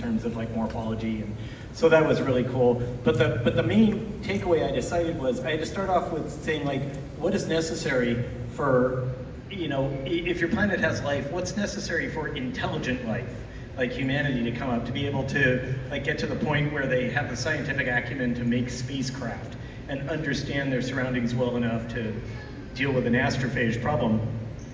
terms of like morphology, and so that was really cool. But the main takeaway I decided was I had to start off with saying like, what is necessary for, you know, if your planet has life, what's necessary for intelligent life, like humanity, to come up, to be able to like get to the point where they have the scientific acumen to make spacecraft and understand their surroundings well enough to deal with an astrophage problem.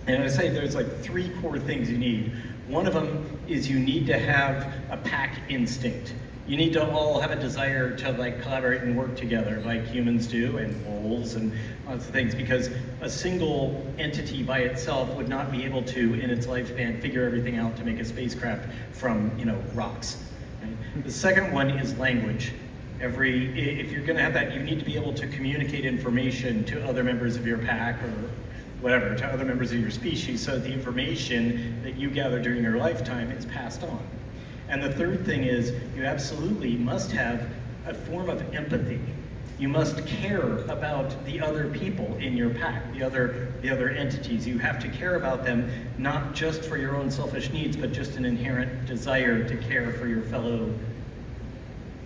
And I say there's like 3 core things you need. One of them is you need to have a pack instinct. You need to all have a desire to like collaborate and work together like humans do, and wolves and lots of things, because a single entity by itself would not be able to, in its lifespan, figure everything out to make a spacecraft from, you know, rocks. Right? The second one is language. If you're gonna have that, you need to be able to communicate information to other members of your pack or whatever, to other members of your species, so that the information that you gather during your lifetime is passed on. And the third thing is you absolutely must have a form of empathy. You must care about the other people in your pack, the other entities. You have to care about them, not just for your own selfish needs, but just an inherent desire to care for your fellow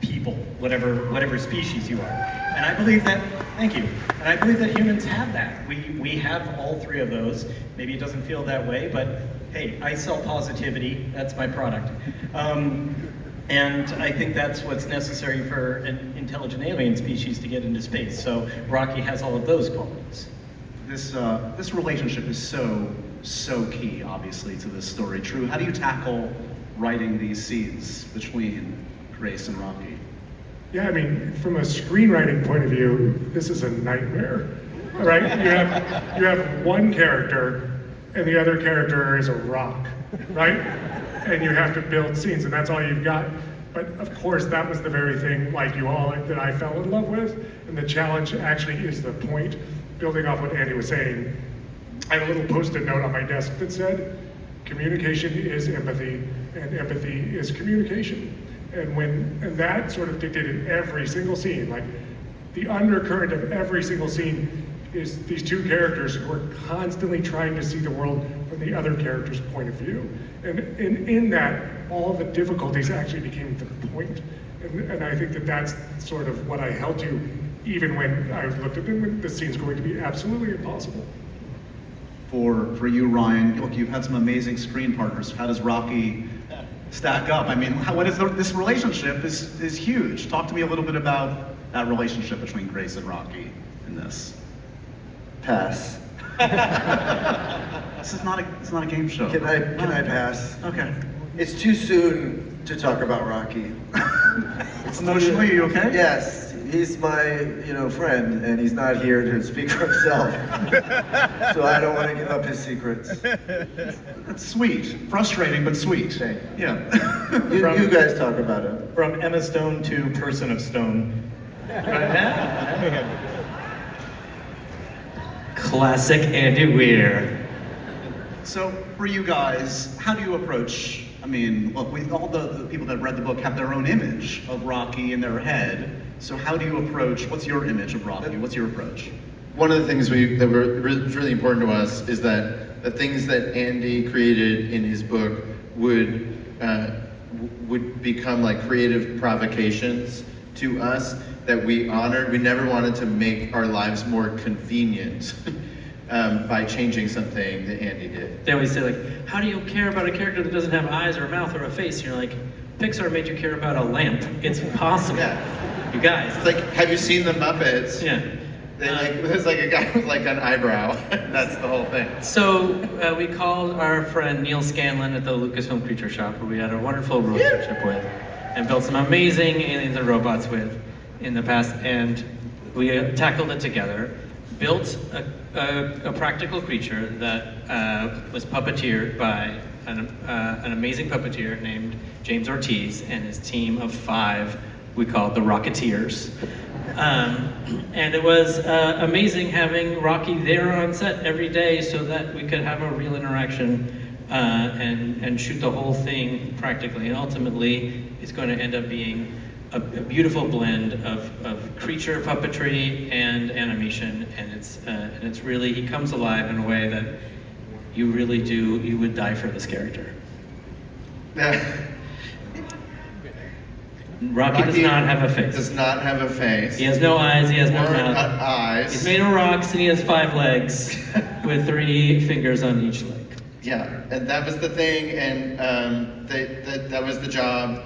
people, whatever species you are. And I believe that, thank you, and I believe that humans have that. We have all 3 of those. Maybe it doesn't feel that way, but hey, I sell positivity, that's my product. And I think that's what's necessary for an intelligent alien species to get into space. So Rocky has all of those qualities. This relationship is so key, obviously, to this story. True, how do you tackle writing these scenes between Grace and Rocky? Yeah, I mean, from a screenwriting point of view, this is a nightmare, right? You have one character, and the other character is a rock, right? And you have to build scenes, and that's all you've got. But of course, that was the very thing, like you all, that I fell in love with. And the challenge actually is the point. Building off what Andy was saying, I had a little post-it note on my desk that said, communication is empathy, and empathy is communication. And that sort of dictated every single scene. Like, the undercurrent of every single scene is these 2 characters who are constantly trying to see the world from the other character's point of view. And in that, all the difficulties actually became the point. And I think that that's sort of what I held to, even when I looked at them, this scene's going to be absolutely impossible. For you, Ryan, look, you've had some amazing screen partners. How does Rocky stack up? I mean, what is this relationship is huge. Talk to me a little bit about that relationship between Grace and Rocky in this. Pass. It's not a game show. Can I pass? Okay. It's too soon to talk about Rocky. Emotionally, are you okay? Yes, he's my friend, and he's not here to speak for himself. So I don't want to give up his secrets. That's sweet. Frustrating, but sweet. Thank you. Yeah. You guys talk about him. From Emma Stone to Person of Stone. Classic Andy Weir. So for you guys, how do you approach, I mean, look, all the people that read the book have their own image of Rocky in their head. So how do you approach, what's your image of Rocky? What's your approach? One of the things that were really important to us is that the things that Andy created in his book would become like creative provocations to us that we honored. We never wanted to make our lives more convenient by changing something that Andy did. They always say, like, how do you care about a character that doesn't have eyes or a mouth or a face? And you're like, Pixar made you care about a lamp. It's possible. Yeah. You guys. It's like, have you seen the Muppets? Yeah. There's like a guy with like an eyebrow. That's the whole thing. So we called our friend Neil Scanlon at the Lucasfilm Creature Shop, who we had a wonderful relationship with, and built some amazing aliens and robots with in the past, and we tackled it together, built a practical creature that was puppeteered by an amazing puppeteer named James Ortiz and his team of 5, we called the Rocketeers. And it was amazing having Rocky there on set every day so that we could have a real interaction and shoot the whole thing practically. And ultimately, it's going to end up being a beautiful blend of creature puppetry and animation, and it's really, he comes alive in a way that you would die for this character. Rocky does not have a face. Does not have a face. He has no eyes, he has no Or mouth. eyes. He's made of rocks and he has 5 legs with 3 fingers on each leg. Yeah, and that was the thing, and that was the job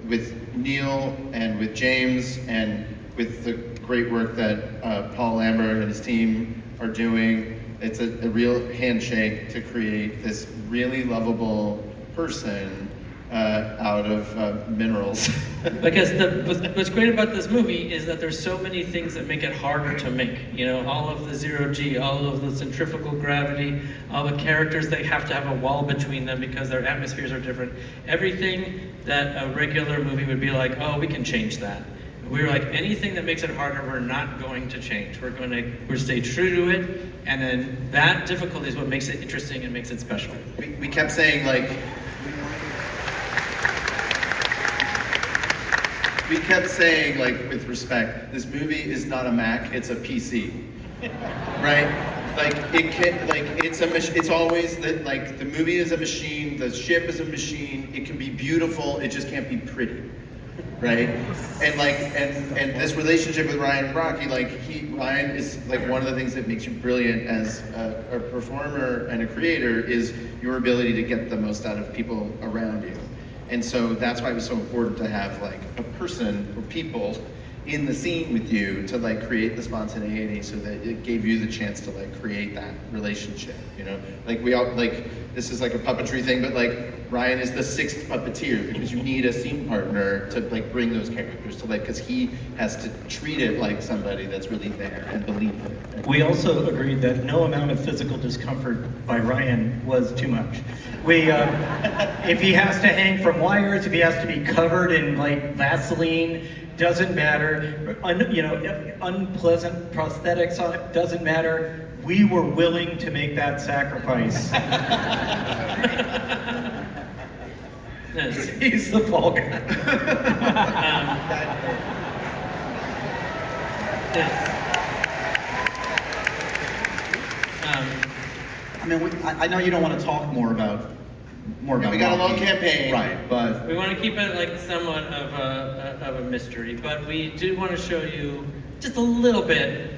with Neil and with James and with the great work that Paul Lambert and his team are doing. It's a real handshake to create this really lovable person out of minerals. Because what's great about this movie is that there's so many things that make it harder to make. You know, all of the zero-G, all of the centrifugal gravity, all the characters that have to have a wall between them because their atmospheres are different. Everything that a regular movie would be like, oh, we can change that. We were like, anything that makes it harder, we're not going to change. We're stay true to it, and then that difficulty is what makes it interesting and makes it special. We kept saying like, with respect, this movie is not a Mac, it's a PC, right? Like it's always that, like, the movie is a machine, the ship is a machine. It can be beautiful, it just can't be pretty, right? And this relationship with Ryan and Rocky, Ryan is like one of the things that makes you brilliant as a performer and a creator is your ability to get the most out of people around you. And so that's why it was so important to have like a person or people in the scene with you to like create the spontaneity so that it gave you the chance to like create that relationship, you know? Like we all, like, this is like a puppetry thing, but like Ryan is the 6th puppeteer because you need a scene partner to like bring those characters to life because he has to treat it like somebody that's really there and believe it. We also agreed that no amount of physical discomfort by Ryan was too much. If he has to hang from wires, if he has to be covered in like Vaseline, doesn't matter. Unpleasant prosthetics on it, doesn't matter. We were willing to make that sacrifice. Yes. He's the fall guy. Yes. I mean, I know you don't want to talk more about Yeah, we got a long Rocky. campaign. Right, but We want to keep it like somewhat of a mystery, but we do want to show you just a little bit